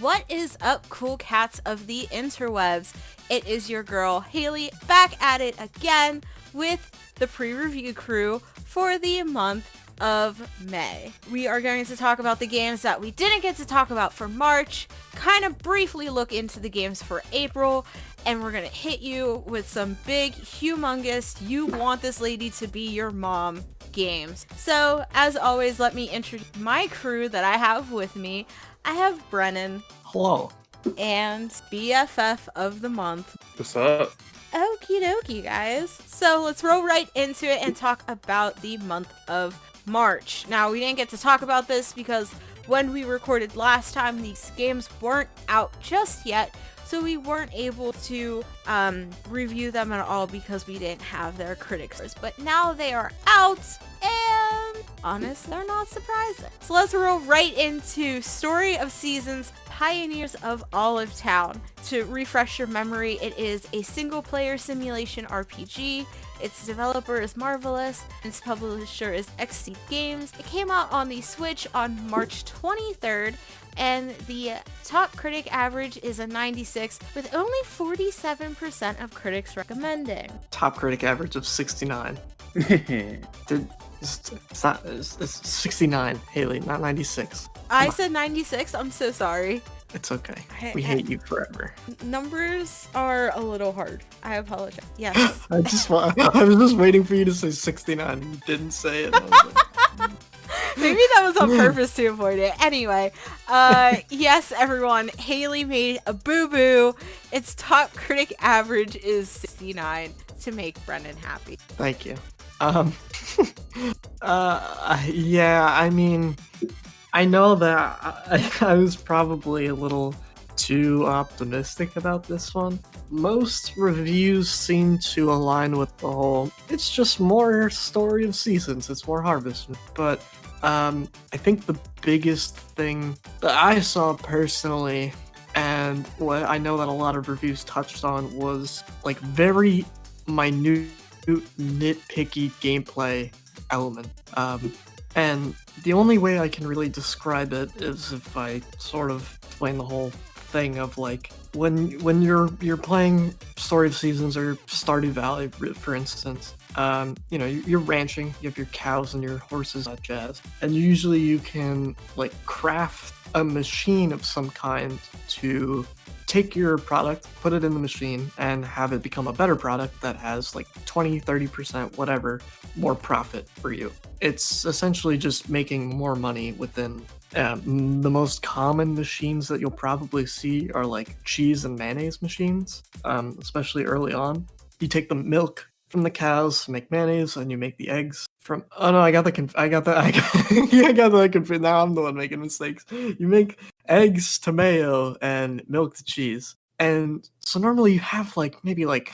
What is up, cool cats of the interwebs? It is your girl, Haley, back at it again with the pre-review crew for the month of May. We are going to talk about the games that we didn't get to talk about for March, kind of briefly look into the games for April, and we're going to hit you with some big, humongous, you want this lady to be your mom games. So, as always, let me introduce my crew that I have with me. I have Brennan. Hello. And BFF of the month. What's up? Okie dokie, guys. So let's roll right into it and talk about the month of March. Now, we didn't get to talk about this because when we recorded last time, these games weren't out just yet. So we weren't able to review them at all because we didn't have their critic scores. But now they are out, and honest, they're not surprising. So let's roll right into Story of Seasons, Pioneers of Olive Town. To refresh your memory, it is a single-player simulation RPG. Its developer is Marvelous, its publisher is XC Games. It came out on the Switch on March 23rd, and the top critic average is a 96, with only 47% of critics recommending. Top critic average of 69. It's 69, Haley, not 96. I said 96, I'm so sorry. It's okay. We hate you forever. Numbers are a little hard. I apologize. Yes. I was just waiting for you to say 69 and you didn't say it. Maybe that was on purpose to avoid it. Anyway, yes, everyone, Haley made a boo-boo. Its top critic average is 69 to make Brendan happy. Thank you. Yeah, I mean, I know that I was probably a little too optimistic about this one. Most reviews seem to align with the whole, it's just more Story of Seasons, it's more Harvest. But I think the biggest thing that I saw personally, and what I know that a lot of reviews touched on, was like very minute, nitpicky gameplay element. And the only way I can really describe it is if I sort of explain the whole thing of like when you're playing Story of Seasons or Stardew Valley, for instance. You're ranching, you have your cows and your horses, jazz, and usually you can like craft a machine of some kind to take your product, put it in the machine, and have it become a better product that has like 20-30% whatever more profit for you. It's essentially just making more money within the most common machines that you'll probably see are like cheese and mayonnaise machines, especially early on. You take the milk from the cows, make mayonnaise, and you make the eggs from. Oh no, I got the now I'm the one making mistakes. You make eggs to mayo and milk to cheese, and so normally you have like maybe like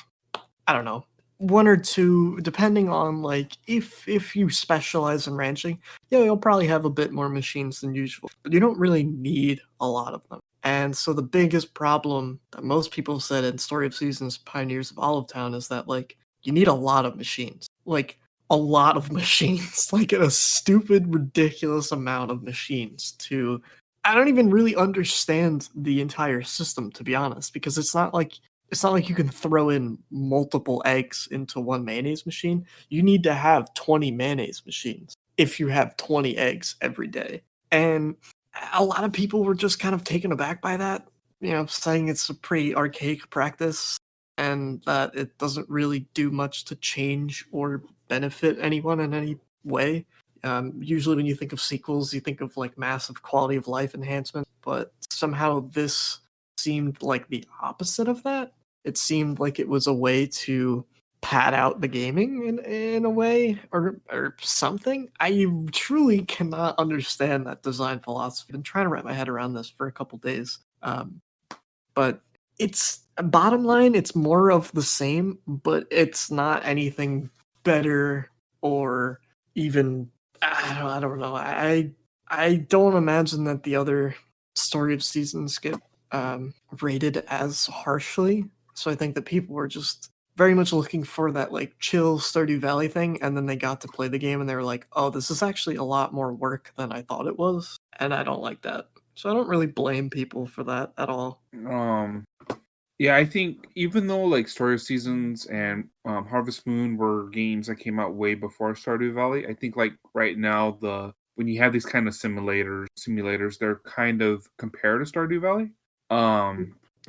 I don't know, one or two, depending on like if you specialize in ranching, yeah, you'll probably have a bit more machines than usual, but you don't really need a lot of them. And so the biggest problem that most people said in Story of Seasons, Pioneers of Olive Town is that like you need a lot of machines, like a lot of machines, like a stupid, ridiculous amount of machines to. I don't even really understand the entire system, to be honest, because it's not like you can throw in multiple eggs into one mayonnaise machine. You need to have 20 mayonnaise machines if you have 20 eggs every day. And a lot of people were just kind of taken aback by that, saying it's a pretty archaic practice and that it doesn't really do much to change or benefit anyone in any way. Usually when you think of sequels, you think of like massive quality of life enhancement, but somehow this seemed like the opposite of that. It seemed like it was a way to pad out the gaming in a way or something. I truly cannot understand that design philosophy. I've been trying to wrap my head around this for a couple days. But it's bottom line, it's more of the same, but it's not anything better or even I don't know. I don't imagine that the other Story of Seasons get rated as harshly. So I think that people were just very much looking for that like chill Stardew Valley thing, and then they got to play the game and they were like, oh, this is actually a lot more work than I thought it was, and I don't like that. So I don't really blame people for that at all. Yeah, I think even though like Story of Seasons and Harvest Moon were games that came out way before Stardew Valley, I think like right now when you have these kind of simulators, they're kind of compared to Stardew Valley.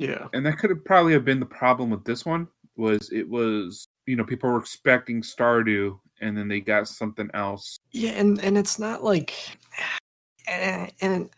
Yeah. And that could have probably have been the problem with this one. Was people were expecting Stardew and then they got something else. Yeah, and it's not like, and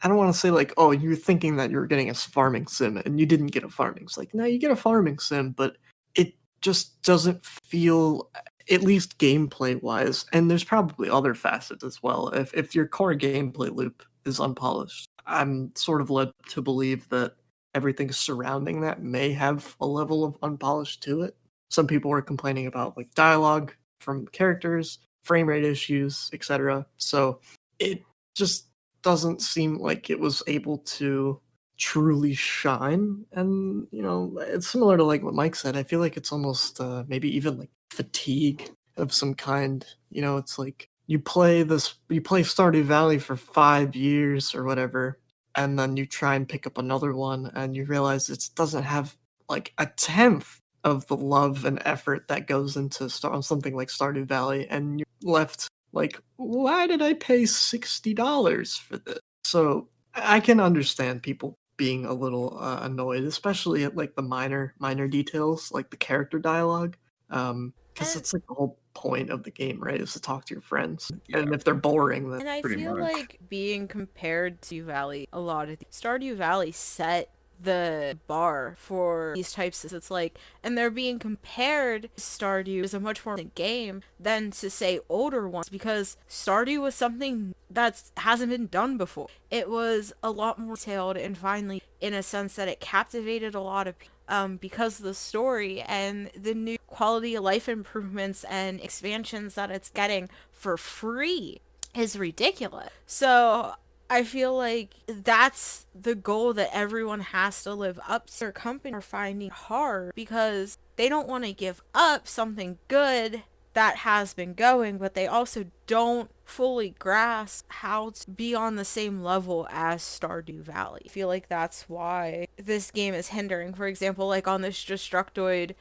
I don't want to say like, oh, you're thinking that you're getting a farming sim and you didn't get a farming. It's like, no, you get a farming sim, but it just doesn't feel, at least gameplay wise, and there's probably other facets as well. If your core gameplay loop is unpolished, I'm sort of led to believe that everything surrounding that may have a level of unpolished to it. Some people were complaining about like dialogue from characters, frame rate issues, etc. So it just doesn't seem like it was able to truly shine. And it's similar to like what Mike said. I feel like it's almost maybe even like fatigue of some kind. It's like you play Stardew Valley for 5 years or whatever, and then you try and pick up another one and you realize it doesn't have like a tenth of the love and effort that goes into something like Stardew Valley, and you're left like, why did I pay $60 for this? So I can understand people being a little annoyed, especially at like the minor details, like the character dialogue, because it's like the whole point of the game, right? Is to talk to your friends, and if they're boring, then And I Pretty feel much. like being compared to Valley, a lot of Stardew Valley set the bar for these types of, it's like, and they're being compared to Stardew as a much more game than to say older ones, because Stardew was something that hasn't been done before. It was a lot more detailed and finally, in a sense that it captivated a lot of people. Because of the story and the new quality of life improvements and expansions that it's getting for free is ridiculous. So I feel like that's the goal that everyone has to live up to. Their company are finding hard because they don't want to give up something good that has been going, but they also don't fully grasp how to be on the same level as Stardew Valley. I feel like that's why this game is hindering. For example, like on this Destructoid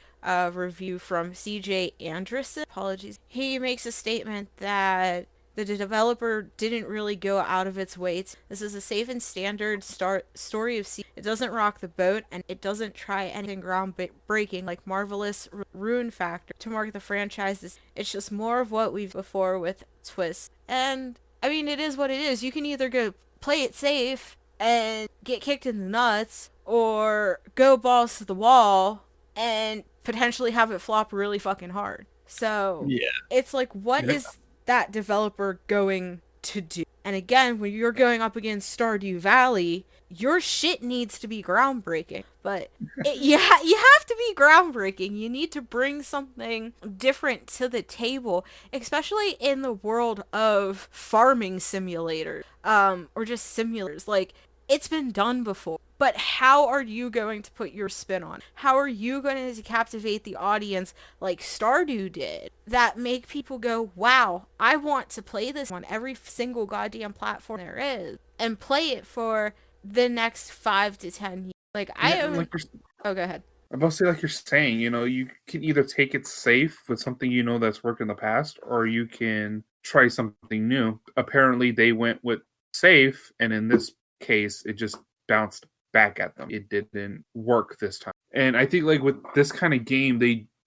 review from CJ Anderson, apologies, he makes a statement that the developer didn't really go out of its way. This is a safe and standard story of sea. It doesn't rock the boat, and it doesn't try anything groundbreaking like Marvelous Rune Factor to mark the franchise. It's just more of what we've before with twists. And I mean, it is what it is. You can either go play it safe and get kicked in the nuts, or go balls to the wall and potentially have it flop really fucking hard. So yeah. it's like, what Yeah. is that developer going to do? And again, when you're going up against Stardew Valley, your shit needs to be groundbreaking. But you have to be groundbreaking. You need to bring something different to the table, especially in the world of farming simulators, or just simulators. Like, it's been done before. But how are you going to put your spin on? How are you going to captivate the audience like Stardew did, that make people go, wow, I want to play this on every single goddamn platform there is, and play it for the next 5 to 10 years? Like, oh, go ahead. I'm about to say, like you're saying, you can either take it safe with something that's worked in the past, or you can try something new. Apparently, they went with safe, and in this case, it just bounced back at them. It didn't work this time. And I think, like with this kind of game,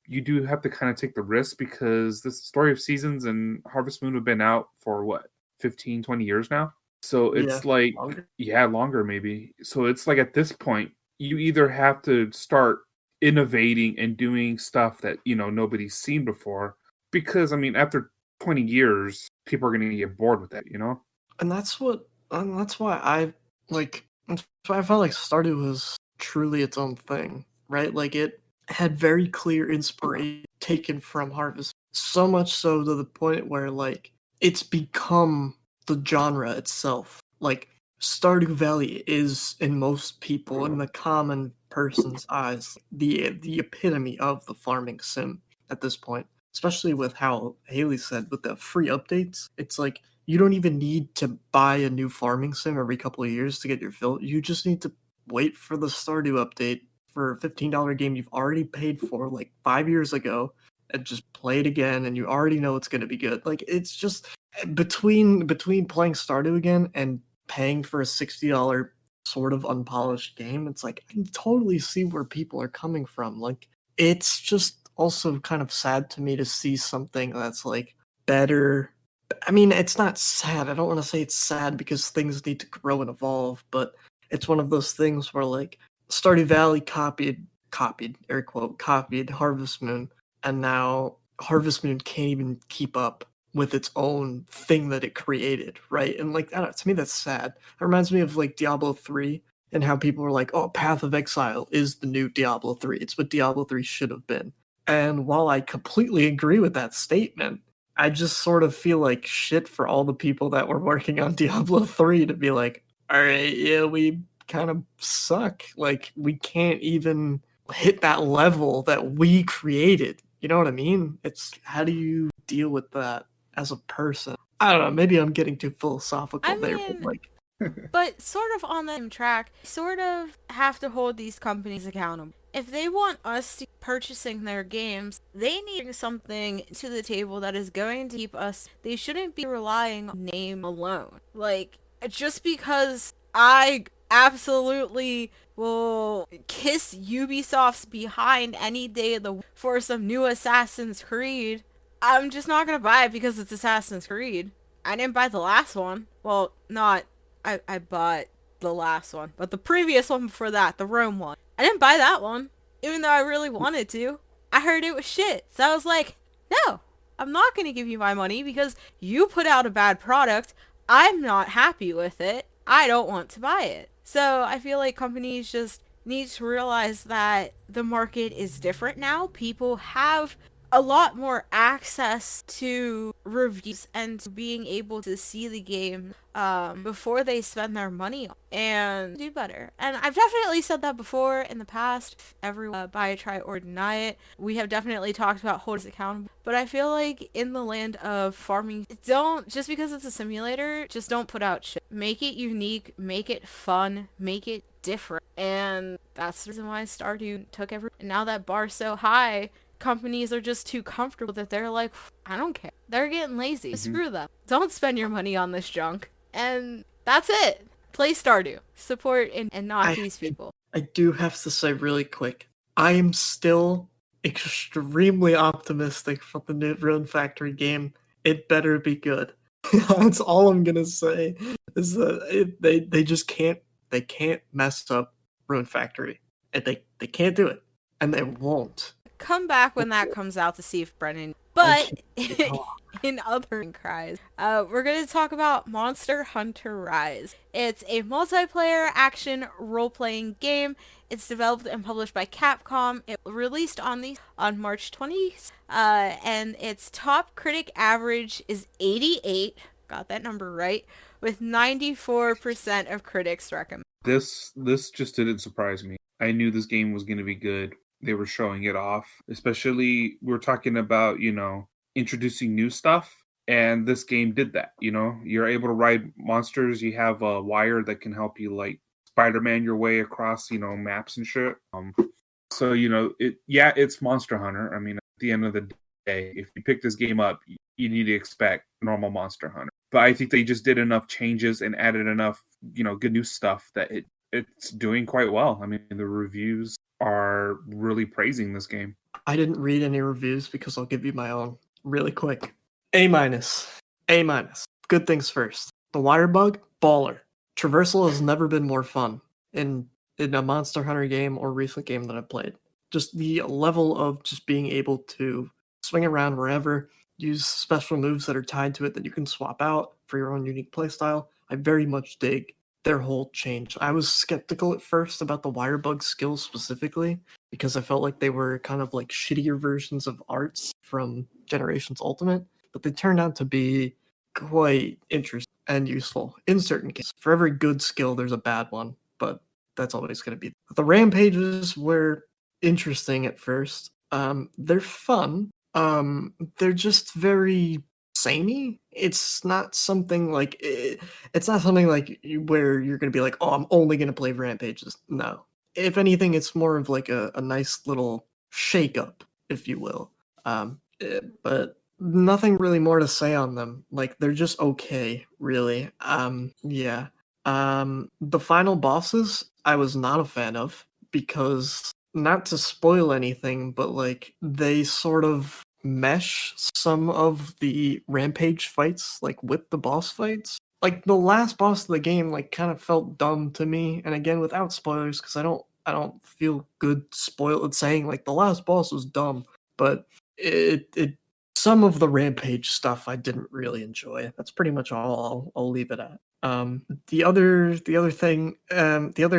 you do have to kind of take the risk, because this Story of Seasons and Harvest Moon have been out for what, 15, 20 years now? So it's like, longer. yeah, longer maybe. So it's like at this point, you either have to start innovating and doing stuff that nobody's seen before, because I mean, after 20 years people are going to get bored with that. And that's why that's why I felt like Stardew was truly its own thing, right? Like it had very clear inspiration taken from Harvest, so much so to the point where like it's become the genre itself. Like Stardew Valley is, in most people, in the common person's eyes, the epitome of the farming sim at this point. Especially with how Haley said, with the free updates, it's like you don't even need to buy a new farming sim every couple of years to get your fill. You just need to wait for the Stardew update for a $15 game you've already paid for like 5 years ago and just play it again, and you already know it's going to be good. Like, it's just between playing Stardew again and paying for a $60 sort of unpolished game, it's like I can totally see where people are coming from. Like, it's just also kind of sad to me to see something that's like better. I mean, it's not sad. I don't want to say it's sad because things need to grow and evolve, but it's one of those things where like Stardew Valley copied, air quote, copied Harvest Moon, and now Harvest Moon can't even keep up with its own thing that it created, right? And like, I don't know, to me, that's sad. It reminds me of like Diablo 3 and how people were like, oh, Path of Exile is the new Diablo 3. It's what Diablo 3 should have been. And while I completely agree with that statement, I just sort of feel like shit for all the people that were working on Diablo 3 to be like, all right, yeah, we kind of suck. Like, we can't even hit that level that we created. You know what I mean? It's how do you deal with that as a person? I don't know. Maybe I'm getting too philosophical I there, mean, but like, but sort of on the same track, sort of have to hold these companies accountable. If they want us to purchasing their games, they need to bring something to the table that is going to keep us. They shouldn't be relying on name alone. Like, just because I absolutely will kiss Ubisoft's behind any day of the week for some new Assassin's Creed, I'm just not gonna buy it because it's Assassin's Creed. I didn't buy the last one. Well, not I bought the last one, but the previous one before that, the Rome one. I didn't buy that one, even though I really wanted to. I heard it was shit, so I was like, no, I'm not going to give you my money because you put out a bad product. I'm not happy with it. I don't want to buy it. So I feel like companies just need to realize that the market is different now. People have a lot more access to reviews and to being able to see the game before they spend their money on and do better. And I've definitely said that before in the past. Everyone buy it, try it, or deny it. We have definitely talked about holding accountable. But I feel like in the land of farming, don't, just because it's a simulator, just don't put out shit. Make it unique, make it fun, make it different. And that's the reason why Stardew took and now that bar's so high, companies are just too comfortable that they're like, I don't care. They're getting lazy. Mhm. Screw them. Don't spend your money on this junk. And that's it. Play Stardew. Support and not these people. I do have to say really quick, I am still extremely optimistic for the new Rune Factory game. It better be good. That's all I'm gonna say. Is that they just can't mess up Rune Factory, and they can't do it, and they won't. Come back when that comes out to see if Brennan. I But can't- in other cries, we're going to talk about Monster Hunter Rise. It's a multiplayer action role-playing game. It's developed and published by Capcom. It released on March 20th, and its top critic average is 88. Got that number right, with 94% of critics recommend. This just didn't surprise me. I knew this game was going to be good. They were showing it off, especially we were talking about, introducing new stuff, and this game did that. You're able to ride monsters. You have a wire that can help you like Spider-Man your way across, maps and shit. So it's Monster Hunter. I mean, at the end of the day, if you pick this game up, you need to expect normal Monster Hunter. But I think they just did enough changes and added enough, good new stuff that it's doing quite well. I mean, the reviews are really praising this game. I didn't read any reviews because I'll give you my own really quick. A minus. A minus. Good things first. The wire bug, baller. Traversal has never been more fun in a Monster Hunter game or recent game that I've played. Just the level of just being able to swing around wherever, use special moves that are tied to it that you can swap out for your own unique playstyle. I very much dig their whole change. I was skeptical at first about the wire bug skills specifically because I felt like they were kind of like shittier versions of arts from Generations Ultimate, but they turned out to be quite interesting and useful in certain cases. For every good skill, there's a bad one, but that's always going to be. The rampages were interesting at first. They're fun. They're just very samey. It's not something like it's not something like where you're gonna be like, oh, I'm only gonna play rampages. No, if anything, it's more of like a nice little shake up, if you will. But nothing really more to say on them. Like they're just okay, really. Yeah. The final bosses I was not a fan of because not to spoil anything, but like they sort of mesh some of the rampage fights like with the boss fights. Like the last boss of the game like kind of felt dumb to me, and again without spoilers because I don't feel good spoiled saying like the last boss was dumb, but it some of the rampage stuff I didn't really enjoy. That's pretty much all I'll leave it at. The other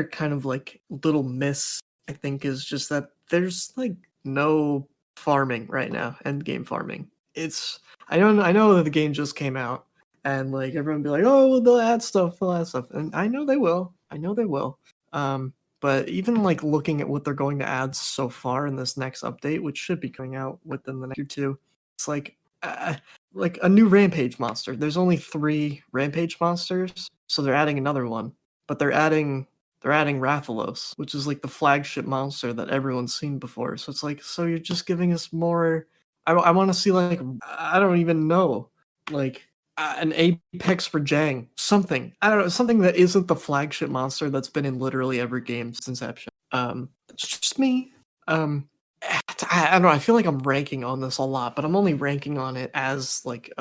kind of like little miss I think is just that there's like no farming right now, end game farming. It's I know that the game just came out and like everyone be like, oh well, they'll add stuff. And I know they will. I know they will. But even like looking at what they're going to add so far in this next update, which should be coming out within the next year or two, it's like a new rampage monster. There's only 3 rampage monsters, so they're adding another one. But they're adding Rathalos, which is like the flagship monster that everyone's seen before. So it's like, so you're just giving us more. I want to see like I don't even know, like an Apex for Jang, something. I don't know, something that isn't the flagship monster that's been in literally every game since Inception. It's just me. I don't know. I feel like I'm ranking on this a lot, but I'm only ranking on it as like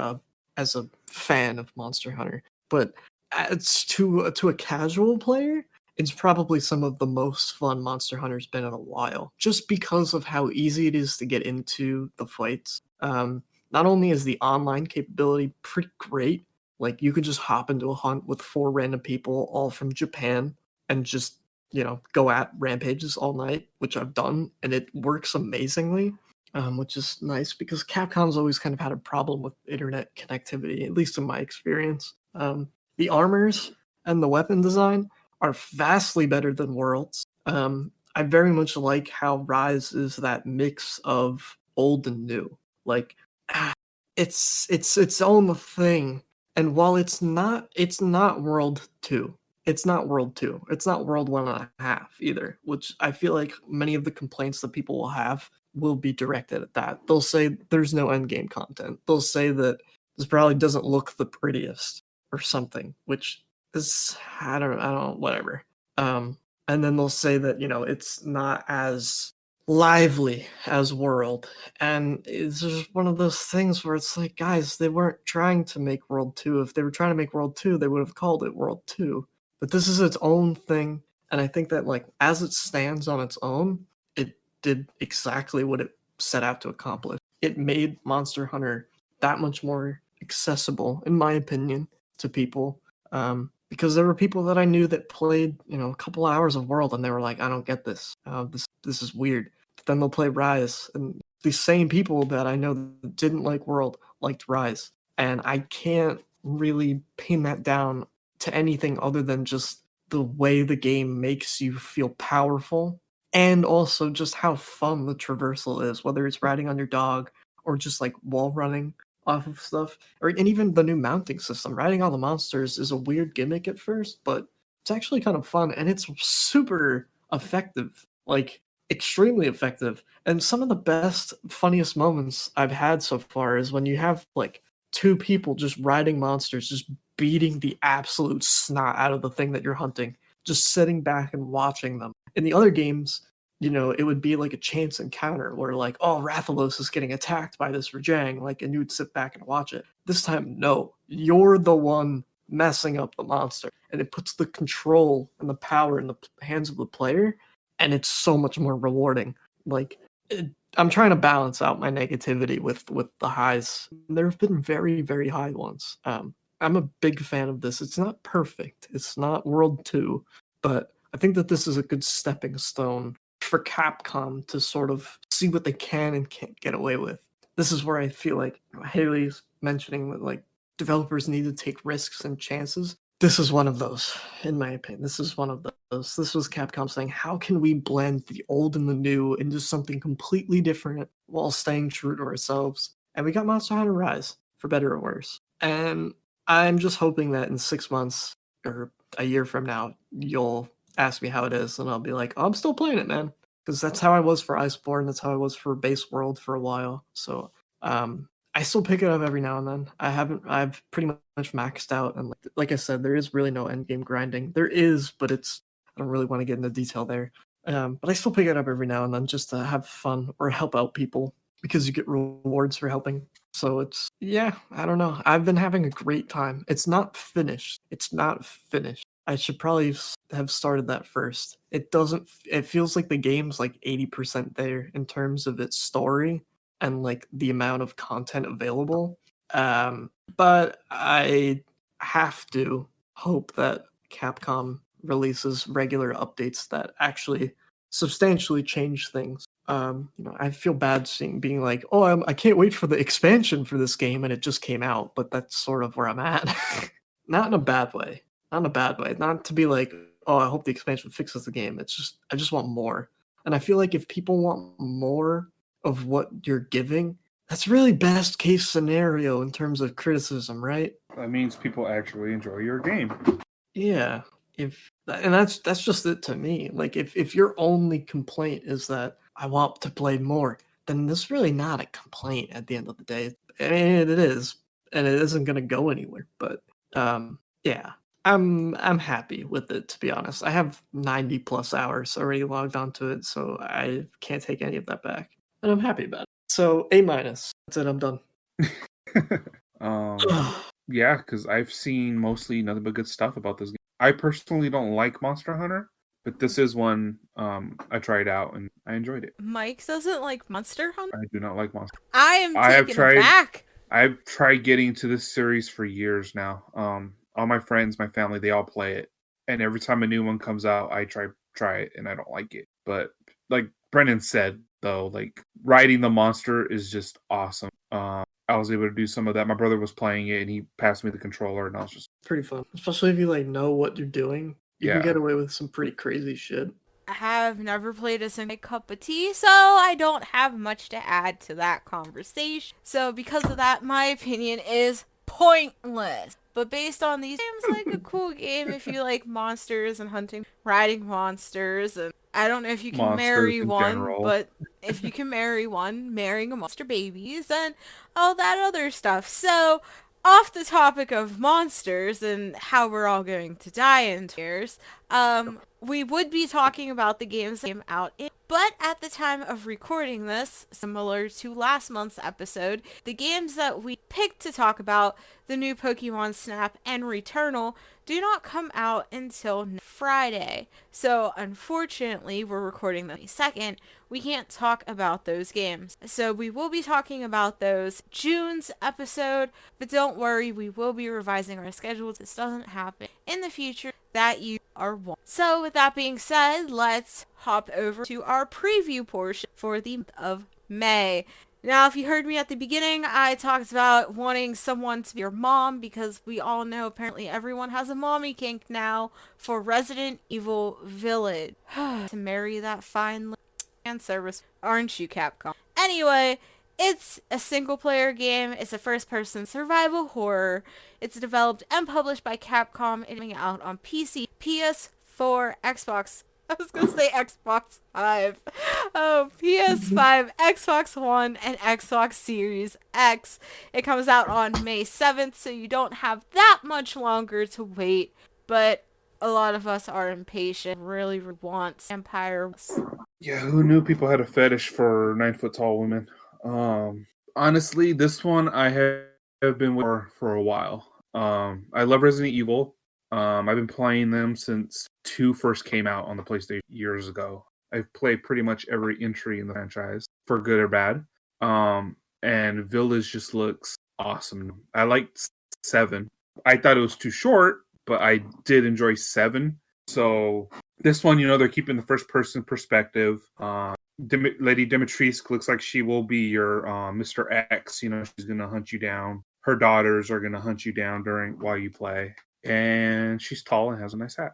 as a fan of Monster Hunter. But it's to a casual player, it's probably some of the most fun Monster Hunter's been in a while, just because of how easy it is to get into the fights. Not only is the online capability pretty great, like you could just hop into a hunt with 4 random people, all from Japan, and just go at rampages all night, which I've done, and it works amazingly. Which is nice because Capcom's always kind of had a problem with internet connectivity, at least in my experience. The armors and the weapon design are vastly better than Worlds. I very much like how Rise is that mix of old and new. Like, it's its own thing. And while it's not World 2. It's not World 2. It's not World 1.5 either, which I feel like many of the complaints that people will have will be directed at that. They'll say there's no endgame content. They'll say that this probably doesn't look the prettiest or something, which is I don't know, whatever. And then they'll say that, it's not as lively as World. And it's just one of those things where it's like, guys, they weren't trying to make World 2. If they were trying to make World 2, they would have called it World 2. But this is its own thing, and I think that like as it stands on its own, it did exactly what it set out to accomplish. It made Monster Hunter that much more accessible, in my opinion, to people. Because there were people that I knew that played, a couple hours of World, and they were like, "I don't get this. This is weird." But then they'll play Rise, and these same people that I know that didn't like World liked Rise, and I can't really pin that down to anything other than just the way the game makes you feel powerful, and also just how fun the traversal is, whether it's riding on your dog or just like wall running off of stuff, and even the new mounting system. Riding all the monsters is a weird gimmick at first, but it's actually kind of fun, and it's super effective, like extremely effective. And some of the best, funniest moments I've had so far is when you have like 2 people just riding monsters, just beating the absolute snot out of the thing that you're hunting, just sitting back and watching them. In the other games, it would be like a chance encounter where like, oh, Rathalos is getting attacked by this Rajang, like, and you would sit back and watch it. This time, no, you're the one messing up the monster, and it puts the control and the power in the hands of the player, and it's so much more rewarding. Like, I'm trying to balance out my negativity with the highs. There have been very, very high ones. I'm a big fan of this. It's not perfect. It's not World 2, but I think that this is a good stepping stone for Capcom to sort of see what they can and can't get away with. This is where I feel like Haley's mentioning that like developers need to take risks and chances. This is one of those, in my opinion. This is one of those. This was Capcom saying, how can we blend the old and the new into something completely different while staying true to ourselves? And we got Monster Hunter Rise. for better or worse. And I'm just hoping that in 6 months or a year from now, you'll ask me how it is, and I'll be like, oh, I'm still playing it, man. Because that's how I was for Iceborne. That's how I was for Base World for a while. So I still pick it up every now and then. I've pretty much maxed out. And like I said, there is really no end game grinding. There is, but I don't really want to get into detail there. But I still pick it up every now and then just to have fun or help out people because you get rewards for helping. So I don't know. I've been having a great time. It's not finished. I should probably have started that first. It feels like the game's like 80% there in terms of its story and like the amount of content available. But I have to hope that Capcom releases regular updates that actually substantially change things. I feel bad being like, oh, I can't wait for the expansion for this game, and it just came out. But that's sort of where I'm at. Not in a bad way. Not in a bad way. Not to be like, oh, I hope the expansion fixes the game. It's just I just want more. And I feel like if people want more of what you're giving, that's really best case scenario in terms of criticism, right? That means people actually enjoy your game. Yeah. That's just it to me. Like if your only complaint is that I want to play more, then this is really not a complaint at the end of the day. I mean, it is, and it isn't going to go anywhere. But yeah, I'm happy with it, to be honest. I have 90 plus hours already logged onto it, so I can't take any of that back, and I'm happy about it. So A-. That's it. I'm done. Yeah, because I've seen mostly nothing but good stuff about this game. I personally don't like Monster Hunter, but this is one I tried out and I enjoyed it. Mike doesn't like Monster Hunter? I do not like Monster I am taken aback. I've tried getting to this series for years now. All my friends, my family, they all play it. And every time a new one comes out, I try it and I don't like it. But like Brennan said, though, like riding the monster is just awesome. I was able to do some of that. My brother was playing it and he passed me the controller and I was just pretty fun. Especially if you like know what you're doing. You can get away with some pretty crazy shit. I have never played a single cup of tea, so I don't have much to add to that conversation. So because of that, my opinion is pointless. But based on these, it seems like a cool game if you like monsters and hunting, riding monsters, and I don't know if you can monsters marry in one, general. but if you can marry one, marrying a monster babies, and all that other stuff. So, off the topic of monsters and how we're all going to die in tears, we would be talking about the games that came out but at the time of recording this, similar to last month's episode, the games that we picked to talk about, the new Pokemon Snap and Returnal, do not come out until Friday. So unfortunately, we're recording the 2nd. We can't talk about those games. So we will be talking about those June's episode, but don't worry, we will be revising our schedule. This doesn't happen in the future that you are one. So with that being said, let's hop over to our preview portion for the month of May. Now, if you heard me at the beginning, I talked about wanting someone to be your mom because we all know apparently everyone has a mommy kink now for Resident Evil Village. To marry that fine fan service, aren't you, Capcom? Anyway, it's a single-player game. It's a first-person survival horror. It's developed and published by Capcom and coming out on PC, PS4, Xbox. I was going to say Xbox 5. Oh, PS5, Xbox One, and Xbox Series X. It comes out on May 7th, so you don't have that much longer to wait. But a lot of us are impatient, really want Empire. Yeah, who knew people had a fetish for 9-foot-tall women? Honestly, this one I have been with for a while. I love Resident Evil. I've been playing them since 2 first came out on the PlayStation years ago. I've played pretty much every entry in the franchise, for good or bad. And Village just looks awesome. I liked 7. I thought it was too short, but I did enjoy 7. So this one, they're keeping the first person perspective. Lady Dimitrescu looks like she will be your Mr. X. She's going to hunt you down. Her daughters are going to hunt you down while you play. And she's tall and has a nice hat.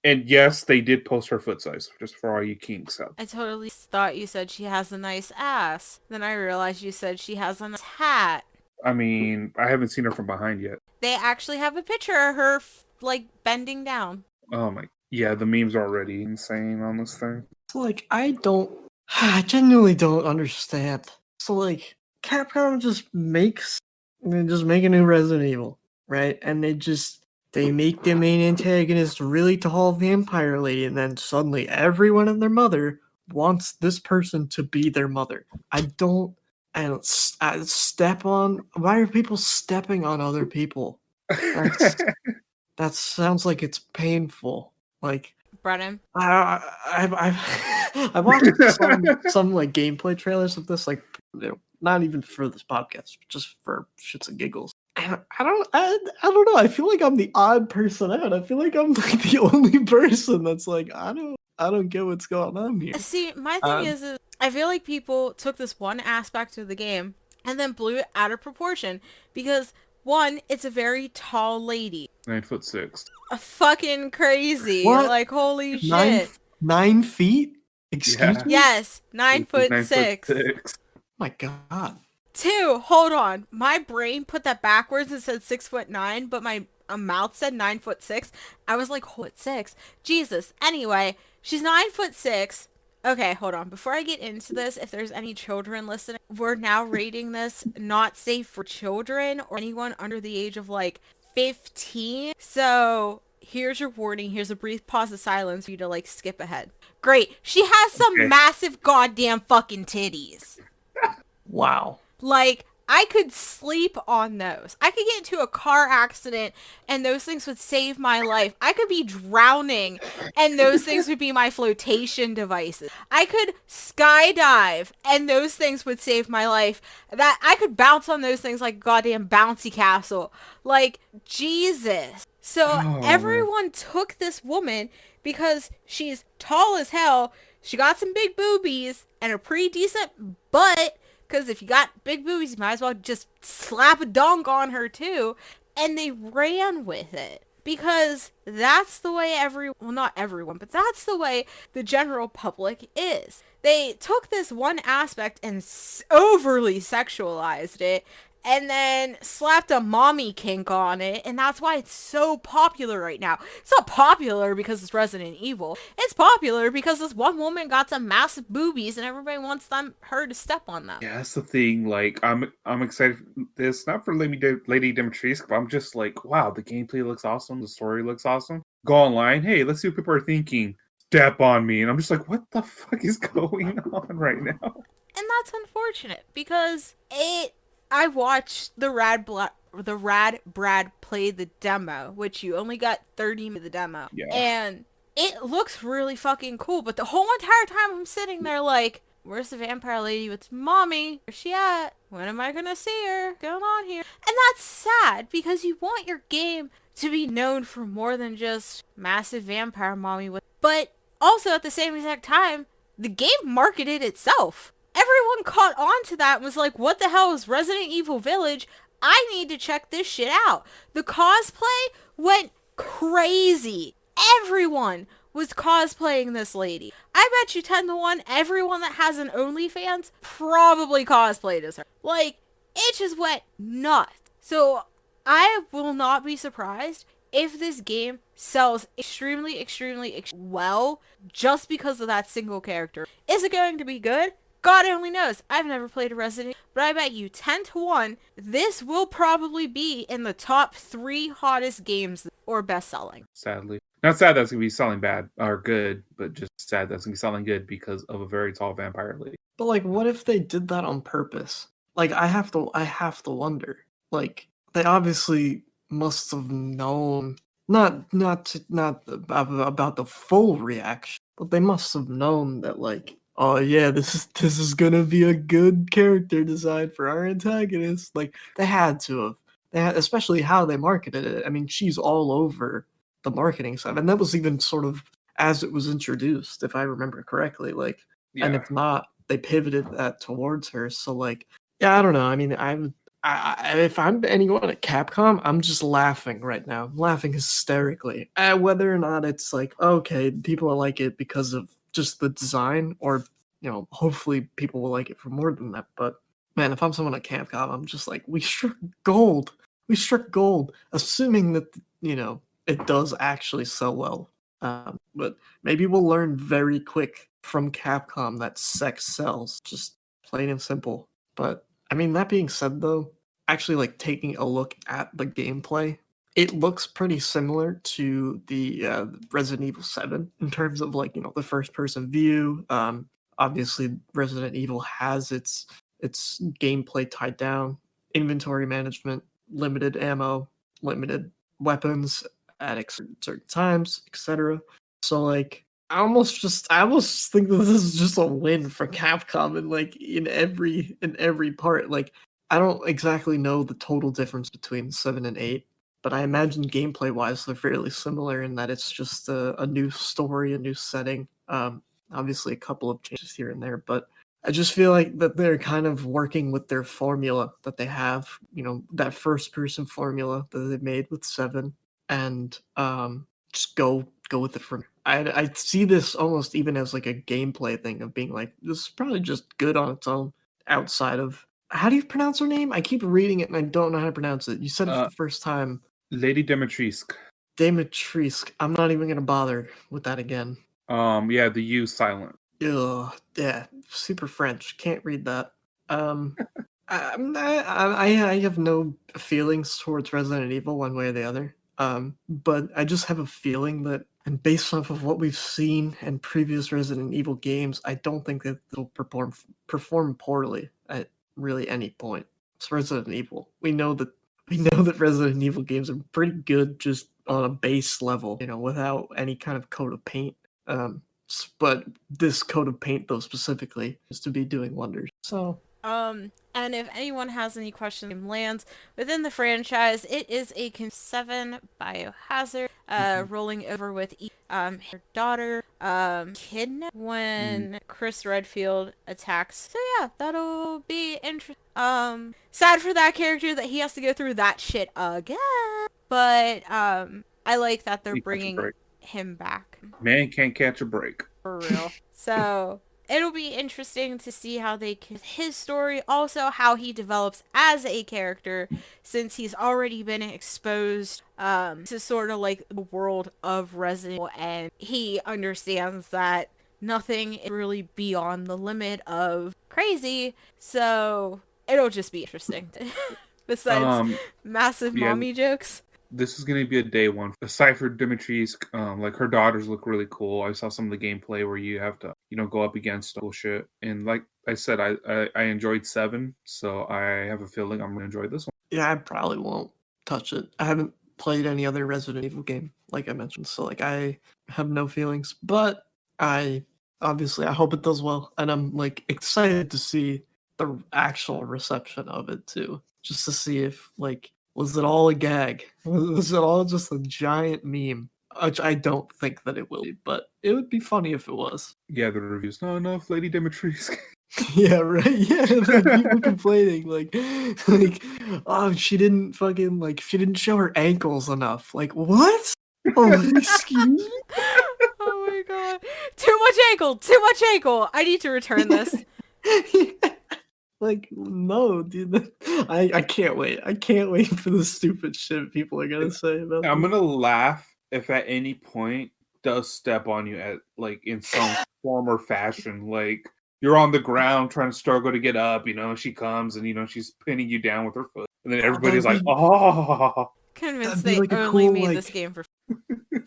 And yes, they did post her foot size, just for all you kinks out. I totally thought you said she has a nice ass. Then I realized you said she has a nice hat. I mean, I haven't seen her from behind yet. They actually have a picture of her like bending down. Oh my, yeah, the memes are already insane on this thing. So like I genuinely don't understand. So like Capcom they just make a new Resident Evil, right? And they make the main antagonist really tall vampire lady, and then suddenly everyone and their mother wants this person to be their mother. I don't step on. Why are people stepping on other people? That sounds like it's painful. Like Brennan. I watched some like gameplay trailers of this, like not even for this podcast, but just for shits and giggles. And I don't know. I feel like I'm the odd person out. I feel like I'm like the only person that's like I don't get what's going on here. See, my thing is I feel like people took this one aspect of the game and then blew it out of proportion because one, it's a very tall lady. 9'6". Fucking crazy. What? Like, holy shit. 9 feet? Excuse me? Yes, 9'6". 9'6". My God. 2, hold on. My brain put that backwards and said 6'9", but my mouth said 9'6". I was like, what 6? Jesus. Anyway, she's 9'6". Okay, hold on. Before I get into this, if there's any children listening, we're now rating this not safe for children or anyone under the age of like 15. So here's your warning. Here's a brief pause of silence for you to like skip ahead. Great. She has some massive goddamn fucking titties. Wow. Like, I could sleep on those. I could get into a car accident and those things would save my life. I could be drowning and those things would be my flotation devices. I could skydive and those things would save my life. That I could bounce on those things like a goddamn bouncy castle. Like, Jesus. So everyone took this woman because she's tall as hell. She got some big boobies and a pretty decent butt. Because if you got big boobies, you might as well just slap a dunk on her too. And they ran with it. Because that's the way not everyone, but that's the way the general public is. They took this one aspect and overly sexualized it. And then slapped a mommy kink on it. And that's why it's so popular right now. It's not popular because it's Resident Evil. It's popular because this one woman got some massive boobies and everybody wants her to step on them. Yeah, that's the thing. Like, I'm excited for this, not for Lady Dimitrescu, but I'm just like, wow, the gameplay looks awesome. The story looks awesome. Go online. Hey, let's see what people are thinking. Step on me. And I'm just like, what the fuck is going on right now? And that's unfortunate because I watched the Rad Brad play the demo, which you only got 30 minutes of the demo. Yeah. And it looks really fucking cool, but the whole entire time I'm sitting there like, where's the vampire lady with mommy? Where's she at? When am I gonna see her? What's going on here? And that's sad because you want your game to be known for more than just massive vampire mommy but also at the same exact time, the game marketed itself. Everyone caught on to that and was like, what the hell is Resident Evil Village? I need to check this shit out. The cosplay went crazy. Everyone was cosplaying this lady. I bet you 10 to 1, everyone that has an OnlyFans probably cosplayed as her. Like, it just went nuts. So, I will not be surprised if this game sells extremely well just because of that single character. Is it going to be good? God only knows. I've never played a Resident Evil, but I bet you 10 to 1, this will probably be in the top 3 hottest games or best-selling. Sadly. Not sad that's going to be selling bad or good, but just sad that's going to be selling good because of a very tall vampire lady. But like, what if they did that on purpose? Like, I have to wonder. Like, they obviously must have known, not about the full reaction, but they must have known that like, oh yeah, this is gonna be a good character design for our antagonist. Like, they had to have. Especially how they marketed it. I mean, she's all over the marketing side, and that was even sort of as it was introduced, if I remember correctly. Like, and if not, they pivoted that towards her. So like, yeah, I don't know. I mean, if I'm anyone at Capcom, I'm just laughing right now. I'm laughing hysterically. Whether or not it's like, okay, people like it because of just the design, or hopefully people will like it for more than that. But man, if I'm someone at Capcom, I'm just like, we struck gold. We struck gold, assuming that it does actually sell well. But maybe we'll learn very quick from Capcom that sex sells, just plain and simple. But I mean, that being said, though, actually, like taking a look at the gameplay, it looks pretty similar to the Resident Evil 7 in terms of like the first person view. Obviously, Resident Evil has its gameplay tied down, inventory management, limited ammo, limited weapons at certain times, etc. So like I almost think that this is just a win for Capcom and like in every part. Like I don't exactly know the total difference between 7 and 8, but I imagine gameplay wise they're fairly similar in that it's just a new story, a new setting. Obviously a couple of changes here and there, but I just feel like that they're kind of working with their formula that they have, that first person formula that they made with 7, and just go with it from. I see this almost even as like a gameplay thing of being like, this is probably just good on its own outside of. How do you pronounce her name? I keep reading it and I don't know how to pronounce it. You said it for the first time. Lady Dimitrescu. Dimitrescu. I'm not even gonna bother with that again. Yeah, the U silent. Ugh, yeah, super French. Can't read that. I have no feelings towards Resident Evil one way or the other. But I just have a feeling that, and based off of what we've seen in previous Resident Evil games, I don't think that it'll perform poorly at really any point. It's Resident Evil. We know that Resident Evil games are pretty good just on a base level, without any kind of coat of paint. But this coat of paint, though, specifically, is to be doing wonders. So, and if anyone has any questions, lands within the franchise, it is a 7 biohazard, rolling over with her daughter, kidnapped when Chris Redfield attacks. So yeah, that'll be interesting. Sad for that character that he has to go through that shit again, but I like that they're bringing him back. Man can't catch a break. For real. So it'll be interesting to see how they his story, also how he develops as a character, since he's already been exposed to sort of like the world of Resident Evil, and he understands that nothing is really beyond the limit of crazy. So it'll just be interesting. Besides massive mommy jokes. This is going to be a day one. Aside for Dimitrescu, like her daughters look really cool. I saw some of the gameplay where you have to, go up against bullshit. And like I said, I enjoyed 7, so I have a feeling I'm going to enjoy this one. Yeah, I probably won't touch it. I haven't played any other Resident Evil game, like I mentioned, so like I have no feelings. But I hope it does well, and I'm like excited to see the actual reception of it too, just to see if like. Was it all a gag? Was it all just a giant meme? Which I don't think that it will be, but it would be funny if it was. Yeah, the reviews. Not enough, Lady Dimitrescu. Yeah, right. Yeah, people complaining like, oh, she didn't show her ankles enough. Like, what? Oh, excuse me. Oh my god, too much ankle. I need to return this. Yeah. Like, no, dude. I can't wait. I can't wait for the stupid shit people are gonna say about I'm gonna laugh if at any point does step on you at like in some form or fashion. Like you're on the ground trying to struggle to get up, she comes and she's pinning you down with her foot. And then everybody's like, oh, convinced they only made this game for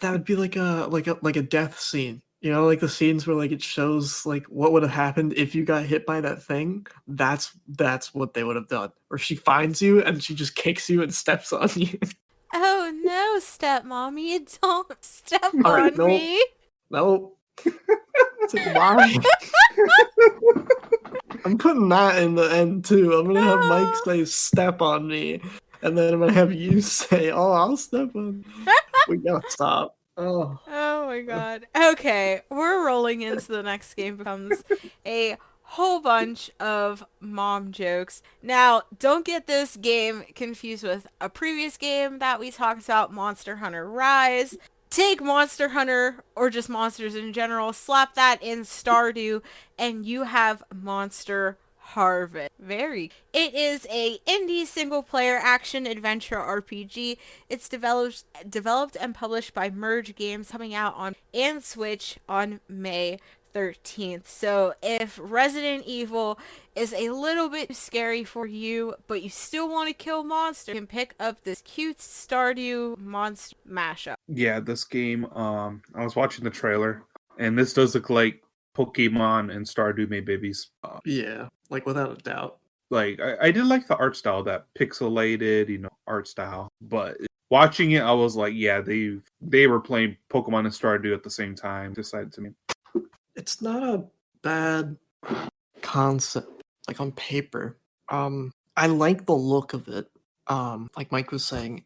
that would be like a death scene. Like the scenes where like it shows like what would have happened if you got hit by that thing. That's what they would have done. Or she finds you and she just kicks you and steps on you. Oh no, stepmommy, don't step on me. Nope. Why? I'm putting that in the end too. I'm gonna have Mike say step on me, and then I'm gonna have you say, oh, I'll step on you. We gotta stop. Oh my god. Okay, we're rolling into the next game. Becomes a whole bunch of mom jokes. Now, don't get this game confused with a previous game that we talked about, Monster Hunter Rise. Take Monster Hunter, or just monsters in general, slap that in Stardew, and you have Monster Harvest. It is a indie single player action adventure RPG. It's developed and published by Merge Games, coming out on and Switch on May 13th. So if Resident Evil is a little bit scary for you, but you still want to kill monsters, you can pick up this cute Stardew monster mashup. Yeah, this game, I was watching the trailer, and this does look like Pokemon and Stardew made babies. Yeah, like without a doubt. Like, I did like the art style, that pixelated, art style. But watching it, I was like, yeah, they were playing Pokemon and Stardew at the same time. Decided to me. It's not a bad concept, like on paper. I like the look of it. Like Mike was saying,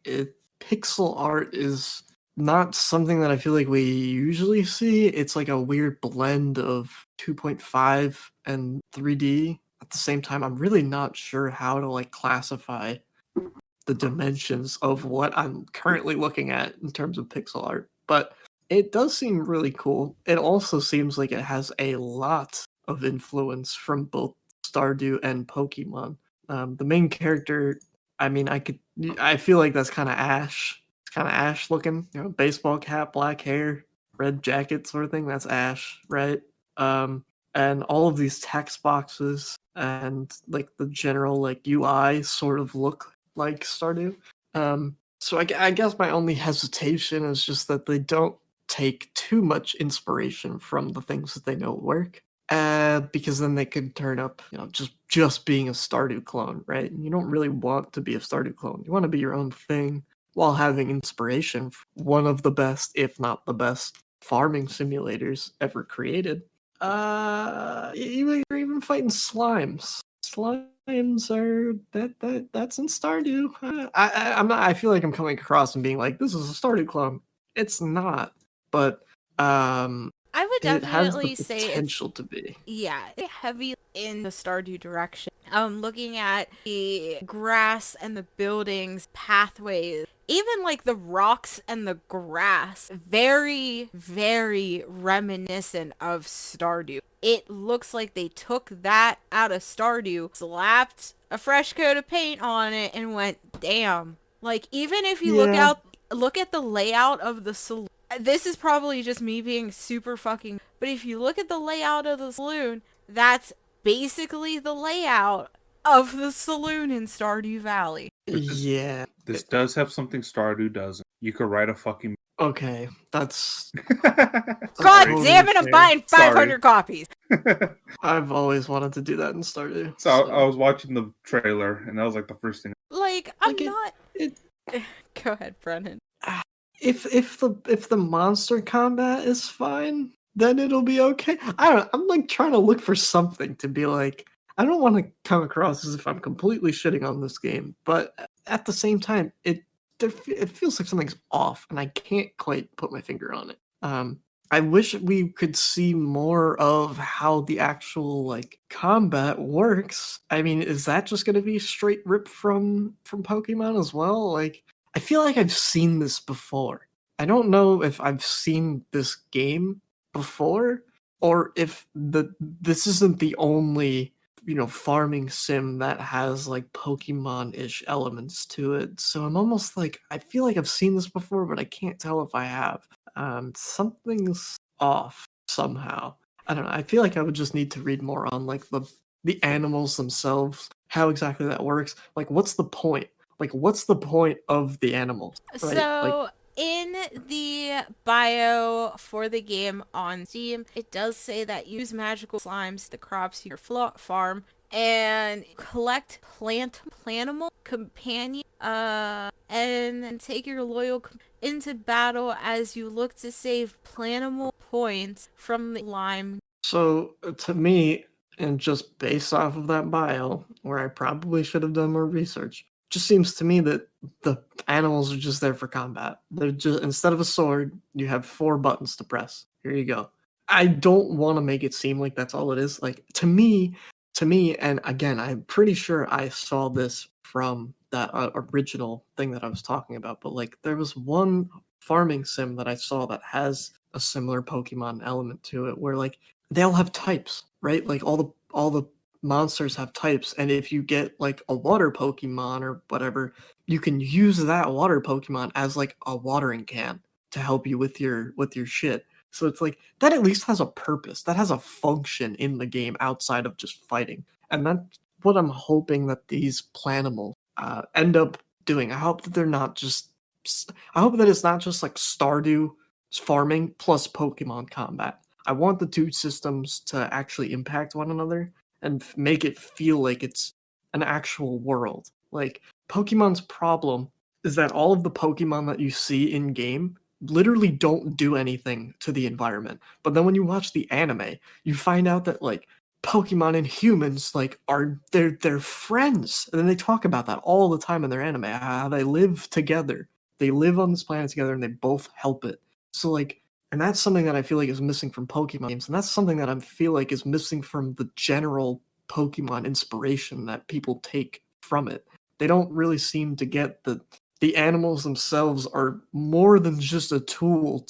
pixel art is not something that I feel like we usually see. It's like a weird blend of 2.5 and 3D at the same time. I'm really not sure how to like classify the dimensions of what I'm currently looking at in terms of pixel art, but it does seem really cool. It also seems like it has a lot of influence from both Stardew and Pokemon. The main character, I mean, I feel like that's kind of Ash. It's kind of Ash looking, baseball cap, black hair, red jacket sort of thing. That's Ash, right? And all of these text boxes and like the general like UI sort of look like Stardew. So I guess my only hesitation is just that they don't take too much inspiration from the things that they know work. Because then they could turn up, just being a Stardew clone, right? And you don't really want to be a Stardew clone. You want to be your own thing while having inspiration from one of the best, if not the best, farming simulators ever created. You're even fighting slimes. Slimes are that's in Stardew. I feel like I'm coming across and being like, this is a Stardew clone. It's not, but I would it has the definitely say it's potential to be. heavy in the Stardew direction. Looking at the grass and the buildings, pathways, even like the rocks and the grass, very, very reminiscent of Stardew. It looks like they took that out of Stardew, slapped a fresh coat of paint on it, and went, damn. Like, even if you Yeah. look at the layout of the saloon. This is probably just me being super fucking, but if you look at the layout of the saloon, that's basically the layout of the saloon in Stardew Valley. Yeah. This does have something Stardew doesn't. You could write a fucking. Okay, that's God totally damn it, I'm fair. buying 500 Sorry. copies. I've always wanted to do that in Stardew. So I was watching the trailer, and that was like the first thing. Like, Go ahead, Brennan. If the monster combat is fine, then it'll be okay. I don't know. I'm like trying to look for something to be like. I don't want to come across as if I'm completely shitting on this game, but at the same time, it feels like something's off, and I can't quite put my finger on it. I wish we could see more of how the actual like combat works. I mean, is that just going to be straight ripped from Pokemon as well? Like, I feel like I've seen this before. I don't know if I've seen this game before, or if this isn't the only farming sim that has like Pokemon-ish elements to it. So I'm almost like I feel like I've seen this before, but I can't tell if I have. Something's off somehow. I don't know. I feel like I would just need to read more on like the animals themselves, how exactly that works. Like, what's the point? Like, what's the point of the animals? Right? So, in the bio for the game on Steam, it does say that use magical slimes, the crops your farm, and collect plantable companion, and take your loyal into battle as you look to save plantable points from the lime. So to me, and just based off of that bio, where I probably should have done more research, just seems to me that the animals are just there for combat. They're just instead of a sword, you have 4 buttons to press. Here you go. I don't want to make it seem like that's all it is. Like to me, and again, I'm pretty sure I saw this from that original thing that I was talking about. But like, there was one farming sim that I saw that has a similar Pokemon element to it, where like they all have types, right? Like all the monsters have types, and if you get like a water Pokemon or whatever, you can use that water Pokemon as like a watering can to help you with your shit. So it's like that at least has a purpose. That has a function in the game outside of just fighting. And that's what I'm hoping that these Planimals end up doing. I hope that they're not just I hope that it's not just like Stardew farming plus Pokemon combat. I want the two systems to actually impact one another and make it feel like it's an actual world. Like Pokemon's problem is that all of the Pokemon that you see in game literally don't do anything to the environment. But then when you watch the anime, you find out that like Pokemon and humans like are they're friends. And then they talk about that all the time in their anime, how they live together. They live on this planet together and they both help it. So like and that's something that I feel like is missing from Pokemon games, and that's something that I feel like is missing from the general Pokemon inspiration that people take from it. They don't really seem to get that the animals themselves are more than just a tool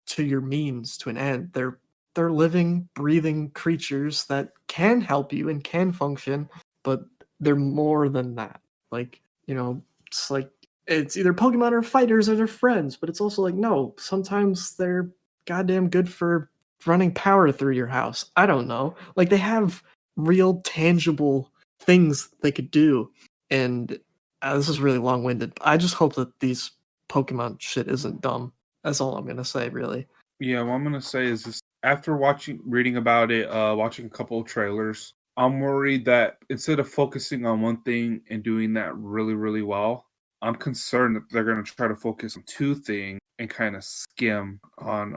to your means to an end. They're living, breathing creatures that can help you and can function, but they're more than that. Like, it's like it's either Pokemon are fighters or they're friends, but it's also like no, sometimes they're goddamn good for running power through your house. I don't know. Like they have real tangible things they could do. And this is really long-winded. I just hope that these Pokemon shit isn't dumb. That's all I'm gonna say, really. Yeah, what I'm gonna say is this: after reading about it, watching a couple of trailers, I'm worried that instead of focusing on one thing and doing that really, really well, I'm concerned that they're gonna try to focus on two things and kind of skim on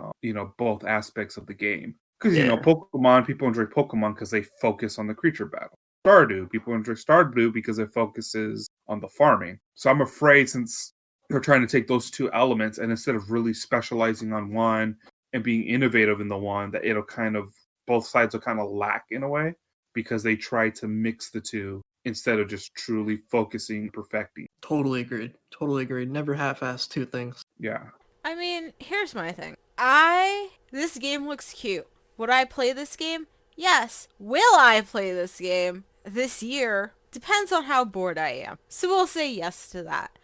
both aspects of the game. Because Pokemon, people enjoy Pokemon because they focus on the creature battle. Stardew, people enjoy Stardew because it focuses on the farming. So I'm afraid since they're trying to take those two elements and instead of really specializing on one and being innovative in the one, that it'll kind of both sides will kind of lack in a way because they try to mix the two instead of just truly focusing, perfecting. Totally agreed. Never half-ass two things. Yeah. I mean, here's my thing. This game looks cute. Would I play this game? Yes. Will I play this game this year? Depends on how bored I am. So we'll say yes to that.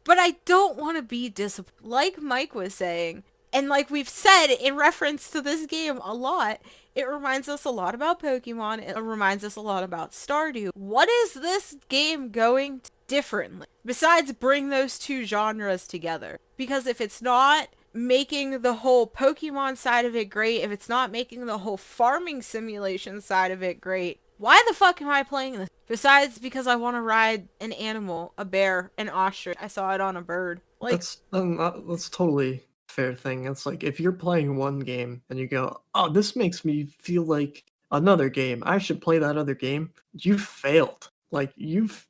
But I don't want to be disappointed. Like Mike was saying, and like we've said in reference to this game a lot, it reminds us a lot about Pokemon. It reminds us a lot about Stardew. What is this game going to differently besides bring those two genres together? Because if it's not making the whole Pokemon side of it great, if it's not making the whole farming simulation side of it great, why the fuck am I playing this? Besides because I want to ride an animal, a bear, an ostrich. I saw it on a bird. Like that's totally fair thing. It's like if you're playing one game and you go, "Oh, this makes me feel like another game. I should play that other game." You failed. Like you've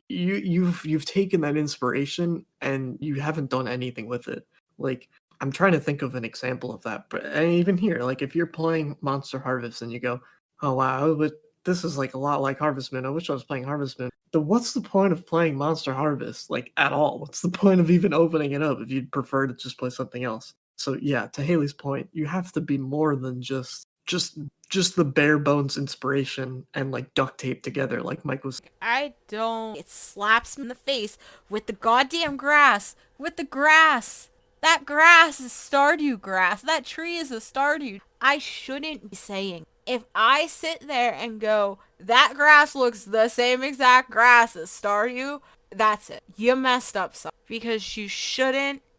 taken that inspiration and you haven't done anything with it. Like I'm trying to think of an example of that, but and even here, like if you're playing Monster Harvest and you go, "Oh wow, but this is like a lot like Harvest Moon. I wish I was playing Harvest Moon." Then what's the point of playing Monster Harvest like at all? What's the point of even opening it up if you'd prefer to just play something else? So yeah, to Haley's point, you have to be more than just the bare bones inspiration and like duct tape together, like Mike was. it slaps me in the face with the goddamn grass. With the grass. That grass is Stardew grass. That tree is a Stardew. I shouldn't be saying. If I sit there and go, that grass looks the same exact grass as Stardew, that's it. You messed up something. Because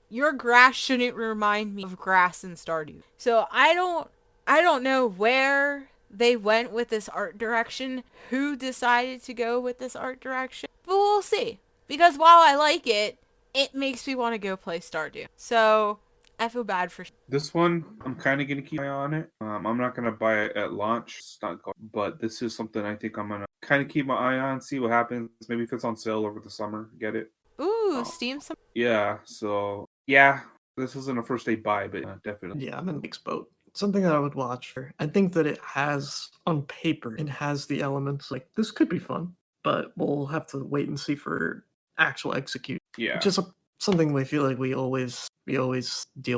your grass shouldn't remind me of grass in Stardew. So I don't know where they went with this art direction, who decided to go with this art direction, but we'll see. Because while I like it, it makes me want to go play Stardew. So I feel bad for this one. I'm kind of gonna keep an eye on it. I'm not gonna buy it at launch. It's not going, but this is something I think I'm gonna kind of keep my eye on, see what happens. Maybe if it's on sale over the summer, get it. Ooh, Steam. Yeah. So yeah, this isn't a first day buy, but definitely. Yeah, I'm in Mike's boat. Something that I would watch for. I think that it has on paper, it has the elements like this could be fun, but we'll have to wait and see for actual execute. Yeah. Just something we feel like we always deal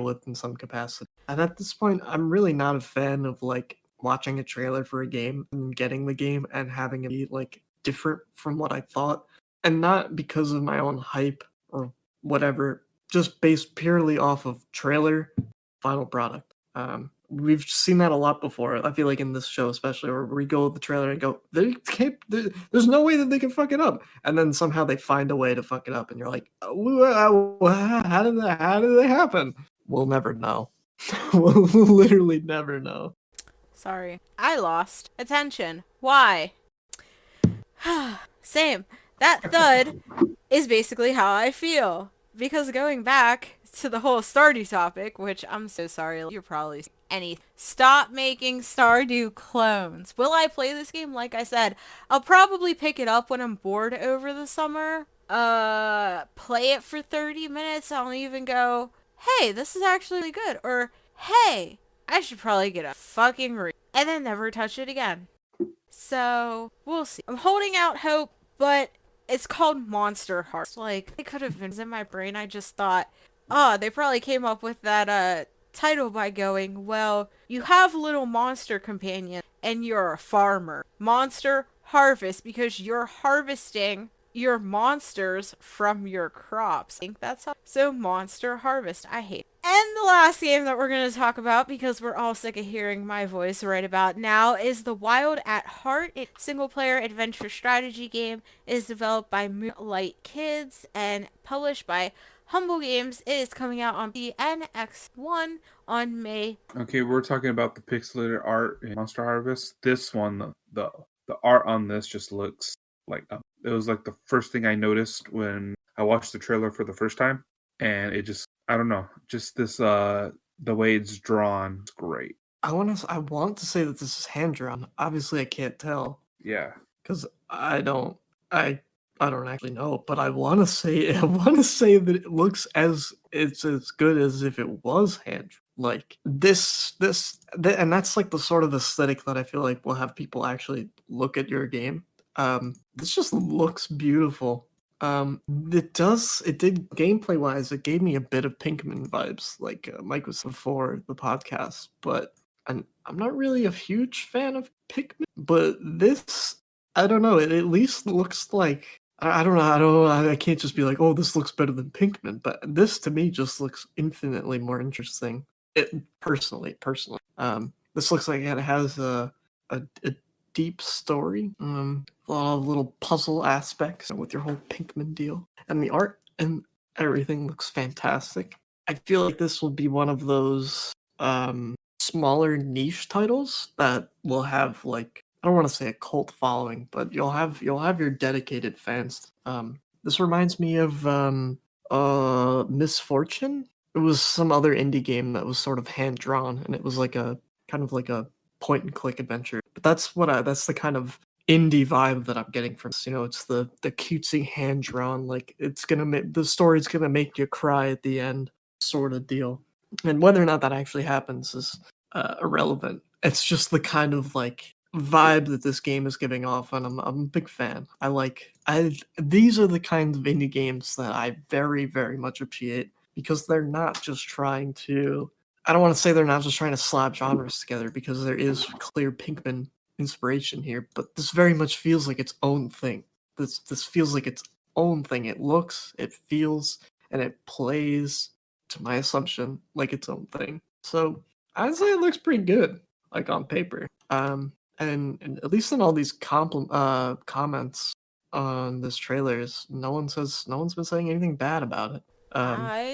with in some capacity. And at this point, I'm really not a fan of like watching a trailer for a game and getting the game and having it be like different from what I thought, and not because of my own hype or whatever, just based purely off of trailer, final product. We've seen that a lot before. I feel like in this show, especially, where we go with the trailer and go, there's no way that they can fuck it up, and then somehow they find a way to fuck it up, and you're like, how did that happen? We'll never know. We'll literally never know. Sorry. I lost attention. Why? Same. That thud is basically how I feel. Because going back to the whole Stardew topic, which I'm so sorry, you're probably any. Stop making Stardew clones. Will I play this game? Like I said, I'll probably pick it up when I'm bored over the summer. Play it for 30 minutes. I'll even go, hey, this is actually really good. Or, hey, I should probably get a fucking and then never touch it again. So, we'll see. I'm holding out hope, but it's called Monster Heart. Like, it could have been in my brain. I just thought, oh, they probably came up with that, title by going, well, you have little monster companions and you're a farmer. Monster harvest, because you're harvesting your monsters from your crops. I think that's how. So Monster Harvest. I hate it. And the last game that we're going to talk about, because we're all sick of hearing my voice right about now, is The Wild at Heart. It's a single-player adventure strategy game. It is developed by Motley Kids and published by Humble Games. It is coming out on the NX1 on May. Okay, we're talking about the pixelated art in Monster Harvest. This one, the art on this just looks like it was like the first thing I noticed when I watched the trailer for the first time, and it just, I don't know, just this the way it's drawn is great. I want to say that this is hand drawn. Obviously, I can't tell. Yeah, because I don't actually know, but I want to say that it looks as good as if it was hand. Like this, and that's like the sort of aesthetic that I feel like will have people actually look at your game. This just looks beautiful. It did gameplay wise, it gave me a bit of Pinkman vibes, like Mike was before the podcast, but I'm not really a huge fan of Pikmin, but this, I don't know, it at least looks like, I don't know, I can't just be like, oh, this looks better than Pinkman, but this to me just looks infinitely more interesting. Personally. This looks like it has a deep story, a lot of little puzzle aspects with your whole Pinkman deal, and the art and everything looks fantastic. I feel like this will be one of those smaller niche titles that will have, like, I don't want to say a cult following, but you'll have your dedicated fans. This reminds me of Misfortune. It was some other indie game that was sort of hand drawn, and it was like a kind of like a point and click adventure. But that's the kind of indie vibe that I'm getting from this. You know, it's the cutesy hand drawn, like it's gonna make the story's gonna make you cry at the end, sort of deal. And whether or not that actually happens is irrelevant. It's just the kind of like vibe that this game is giving off, and I'm a big fan. These are the kinds of indie games that I very, very much appreciate, because they're not just trying to, I don't want to say they're not just trying to slap genres together, because there is clear Pinkman inspiration here, but this very much feels like its own thing. This feels like its own thing. It looks, it feels, and it plays, to my assumption, like its own thing. So I'd say it looks pretty good, like on paper. And at least in all these comments on this trailers, no one's been saying anything bad about it.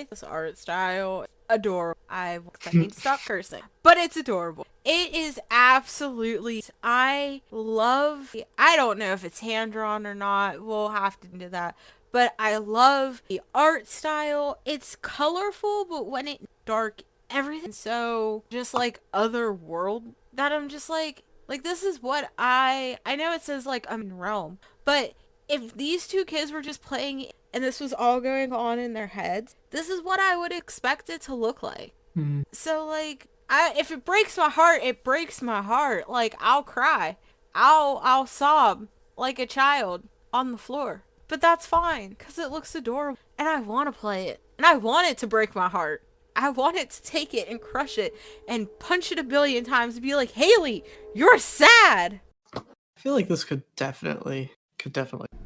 This art style, adorable. I need to stop cursing, but it's adorable. It is absolutely. I don't know if it's hand drawn or not. We'll have to do that. But I love the art style. It's colorful, but when it's dark, everything so just like other world, that I'm just like this is what I know it says like I'm in Realm, but if these two kids were just playing and this was all going on in their heads, this is what I would expect it to look like. Mm-hmm. So like, if it breaks my heart, it breaks my heart. Like, I'll cry. I'll sob like a child on the floor. But that's fine, because it looks adorable, and I want to play it, and I want it to break my heart. I want it to take it and crush it and punch it a billion times and be like, Haley, you're sad. I feel like this could definitely.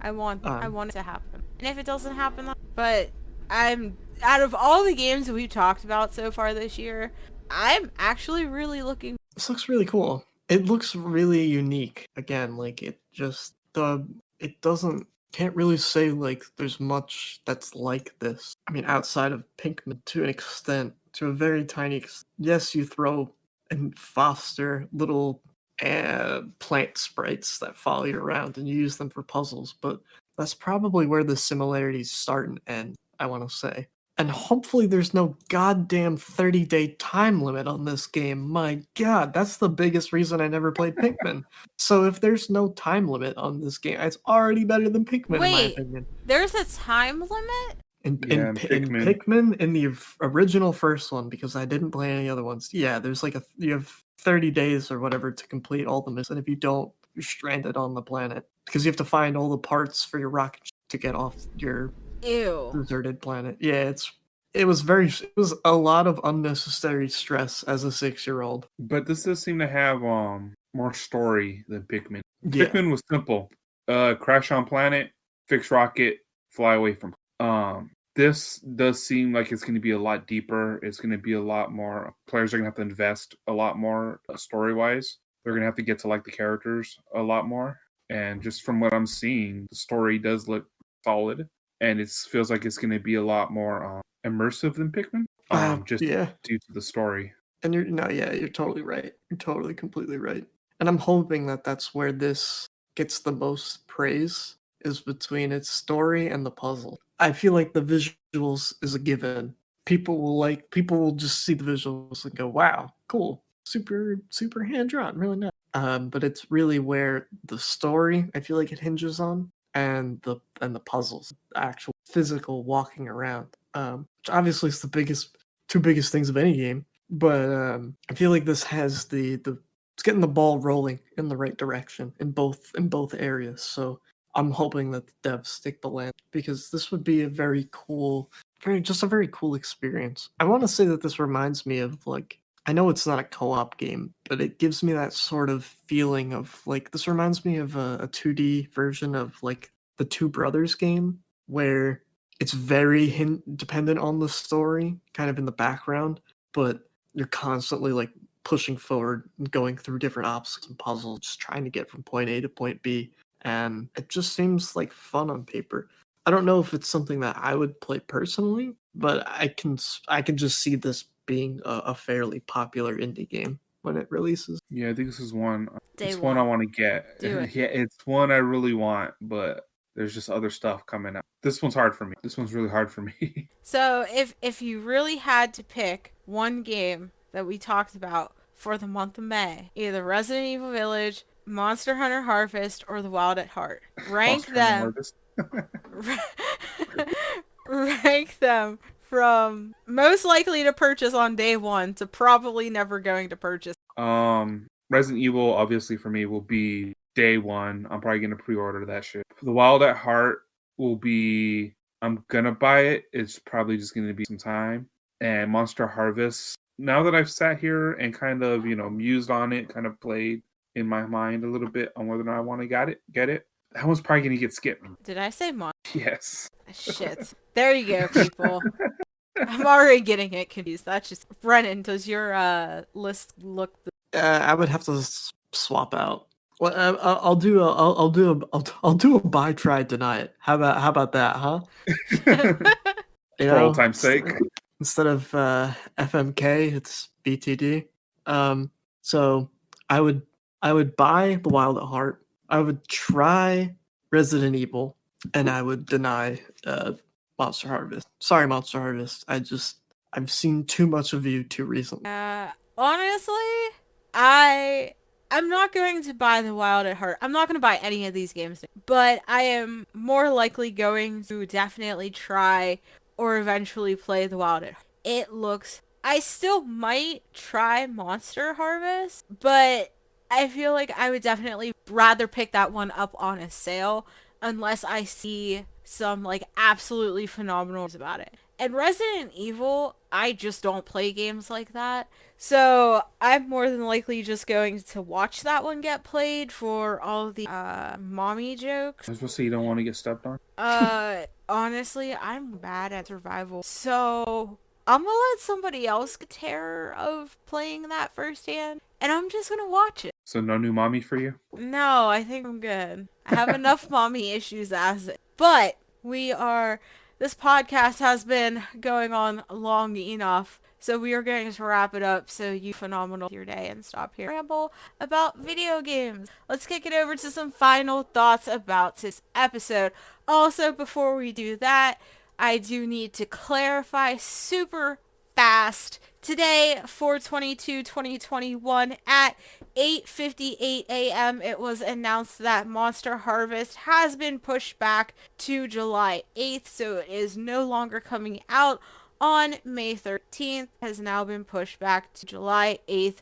I want it to happen. And if it doesn't happen, but I'm out of all the games that we've talked about so far this year, I'm actually really looking. This looks really cool. It looks really unique. Again, like it doesn't can't really say like there's much that's like this. I mean, outside of Pinkman to an extent, to a very tiny extent. Yes, you throw and foster little plant sprites that follow you around and you use them for puzzles, but that's probably where the similarities start and end, I want to say. And hopefully there's no goddamn 30-day time limit on this game. My god, that's the biggest reason I never played Pikmin. So if there's no time limit on this game, it's already better than Pikmin in my opinion. There's a time limit? In Pikmin, in the original first one, because I didn't play any other ones, yeah, there's like you have 30 days or whatever to complete all the missions, and if you don't, you're stranded on the planet because you have to find all the parts for your rocket to get off your deserted planet. Yeah, it was a lot of unnecessary stress as a 6-year-old. But this does seem to have more story than Pikmin. Yeah. Pikmin was simple: crash on planet, fix rocket, fly away from. This does seem like it's going to be a lot deeper. It's going to be a lot more. Players are going to have to invest a lot more story-wise. They're going to have to get to like the characters a lot more. And just from what I'm seeing, the story does look solid, and it feels like it's going to be a lot more immersive than Pikmin. Due to the story. And you're totally right. You're totally completely right. And I'm hoping that that's where this gets the most praise, is between its story and the puzzle. I feel like the visuals is a given. People will just see the visuals and go, "Wow, cool, super hand drawn, really nice." But it's really where the story, I feel like it hinges on, and the puzzles, the actual physical walking around, which obviously is the two biggest things of any game. But I feel like this has it's getting the ball rolling in the right direction in both areas. So I'm hoping that the devs stick the land, because this would be a very cool experience. I want to say that this reminds me of, like, I know it's not a co-op game, but it gives me that sort of feeling of, like, this reminds me of a 2D version of, like, the Two Brothers game, where it's very dependent on the story, kind of in the background, but you're constantly, like, pushing forward and going through different obstacles and puzzles, just trying to get from point A to point B. And it just seems like fun on paper. I don't know if it's something that I would play personally, but I can just see this being a fairly popular indie game when it releases. Yeah, I think this is one. It's one I want to get. Do it. Yeah, it's one I really want, but there's just other stuff coming up. This one's hard for me. This one's really hard for me. So if you really had to pick one game that we talked about for the month of May, either Resident Evil Village, Monster Hunter Harvest, or The Wild at Heart, rank them from most likely to purchase on day one to probably never going to purchase. Resident Evil, obviously, for me, will be day one. I'm probably going to pre-order that shit. The Wild at Heart will be, I'm going to buy it. It's probably just going to be some time. And Monster Harvest, now that I've sat here and kind of, mused on it, kind of played in my mind a little bit on whether or not I want to get it, that one's probably going to get skipped. Did I say Yes. Shit. There you go, people. I'm already getting it confused. That's just... Brennan, does your list look... I would have to swap out. Well, I'll do a buy, try, deny it. How about that, huh? For old time's sake. Instead of FMK, it's BTD. So I would buy The Wild at Heart. I would try Resident Evil, and I would deny Monster Harvest. Sorry, Monster Harvest. I've seen too much of you too recently. Honestly, I'm not going to buy The Wild at Heart. I'm not going to buy any of these games, but I am more likely going to definitely try or eventually play The Wild at Heart. It looks... I still might try Monster Harvest, but I feel like I would definitely rather pick that one up on a sale unless I see some, like, absolutely phenomenal about it. And Resident Evil, I just don't play games like that. So I'm more than likely just going to watch that one get played for all the mommy jokes. I was supposed to say you don't want to get stepped on. Honestly, I'm bad at survival. So I'm gonna let somebody else get terror of playing that firsthand, and I'm just gonna watch it. So no new mommy for you? No, I think I'm good. I have enough mommy issues as it. But this podcast has been going on long enough. So we are going to wrap it up so you phenomenal your day and stop here ramble about video games. Let's kick it over to some final thoughts about this episode. Also, before we do that, I do need to clarify super fast. Today, 4/22/2021 at 8:58 a.m., it was announced that Monster Harvest has been pushed back to July 8th, so it is no longer coming out on May 13th, has now been pushed back to July 8th.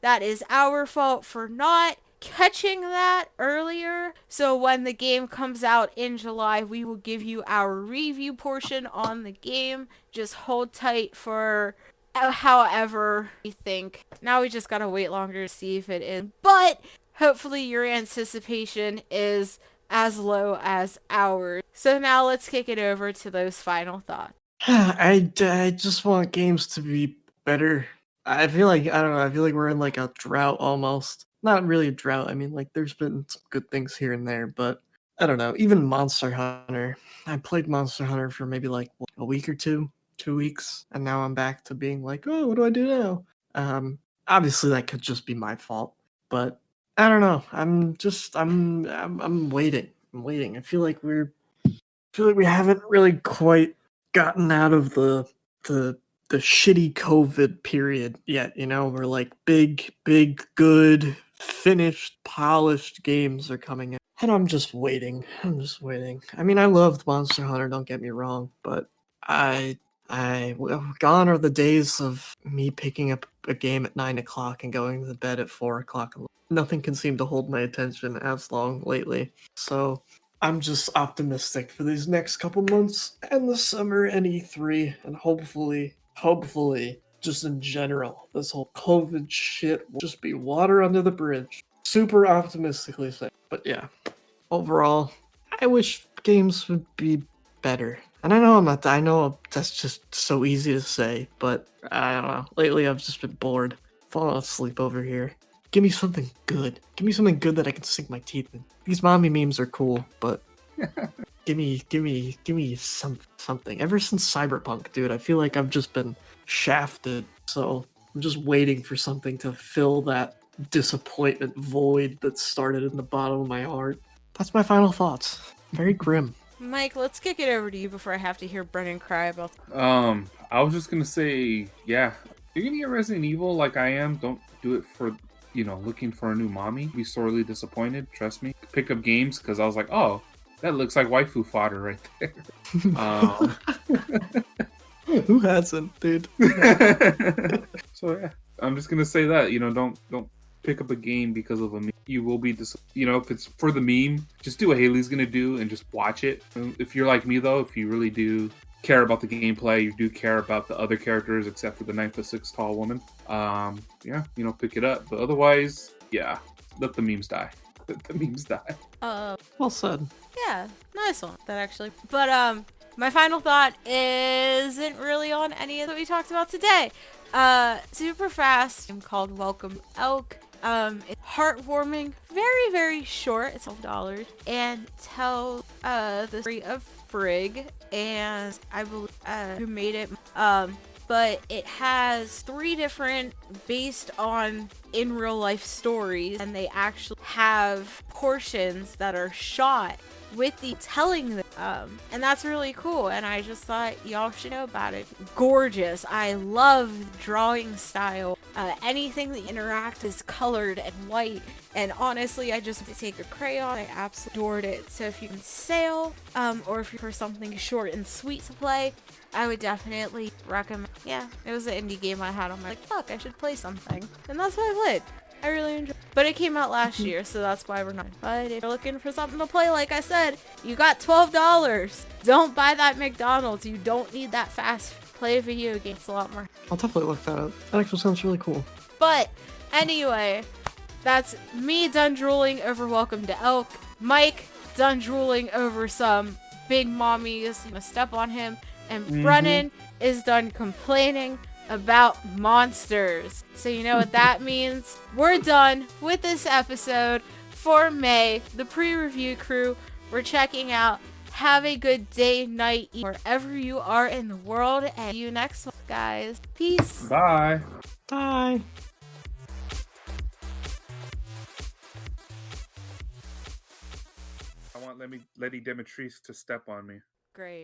That is our fault for not catching that earlier. So when the game comes out in July, we will give you our review portion on the game. Just hold tight for however you think. Now we just gotta wait longer to see if it is. But hopefully your anticipation is as low as ours. So now let's kick it over to those final thoughts. I just want games to be better. I feel like, I don't know, I feel like we're in like a drought almost. Not really a drought. I mean, like, there's been some good things here and there, but I don't know. Even Monster Hunter. I played Monster Hunter for maybe like a week or 2 weeks, and now I'm back to being like, oh, what do I do now? Obviously that could just be my fault, but I don't know. I'm waiting. I'm waiting. I feel like we haven't really quite gotten out of the shitty COVID period yet, you know, where like big, good, finished, polished games are coming in. And I'm just waiting. I mean, I loved Monster Hunter, don't get me wrong, but gone are the days of me picking up a game at 9 o'clock and going to bed at 4 o'clock. Nothing can seem to hold my attention as long lately. So I'm just optimistic for these next couple months and the summer and E3, and hopefully, just in general, this whole COVID shit will just be water under the bridge. Super optimistically saying. But yeah, overall, I wish games would be better. And I know that's just so easy to say, but I don't know. Lately I've just been bored. Falling asleep over here. Give me something good. Give me something good that I can sink my teeth in. These mommy memes are cool, but give me something. Ever since Cyberpunk, dude, I feel like I've just been shafted. So I'm just waiting for something to fill that disappointment void that started in the bottom of my heart. That's my final thoughts. Very grim. Mike, let's kick it over to you before I have to hear Brennan cry about. I was just gonna say, yeah, if you're gonna get Resident Evil like I am, don't do it for, looking for a new mommy. Be sorely disappointed. Trust me. Pick up games because I was like, oh, that looks like waifu fodder right there. Who hasn't, dude? So yeah, I'm just gonna say that, don't pick up a game because of a meme. You will be if it's for the meme, just do what Haley's gonna do and just watch it. If you're like me though, if you really do care about the gameplay, you do care about the other characters except for the 9'6" tall woman, pick it up. But otherwise, yeah, let the memes die. Let the memes die. Well said. Yeah, nice one. That actually. But my final thought isn't really on any of what we talked about today. Super fast. I'm called Welcome Elk. It's heartwarming, very, very short. It's $12 and tells the story of Frigg, and I believe who made it. But it has 3 different based on in real life stories, and they actually have portions that are shot with the telling them, and that's really cool, and I just thought y'all should know about it. Gorgeous. I love drawing style. Anything that interact is colored and white, and honestly I just take a crayon. I absolutely adored it. So if you can sail, or if you're for something short and sweet to play, I would definitely recommend. Yeah, it was an indie game I had on my fuck, I should play something, and that's what I played. I really enjoyed it. But it came out last year, so that's why we're not. But if you're looking for something to play, like I said, you got $12. Don't buy that McDonald's. You don't need that fast food. play video games a lot more. I'll definitely look that up. That actually sounds really cool. But anyway, that's me done drooling over Welcome to Elk. Mike done drooling over some big mommies gonna step on him. And Brennan is done complaining about monsters. So you know what that means? We're done with this episode for May. The pre-review crew, we're checking out. Have a good day, night, wherever you are in the world. And see you next month, guys. Peace. Bye. Bye. I want Lady Dimitrescu to step on me. Great.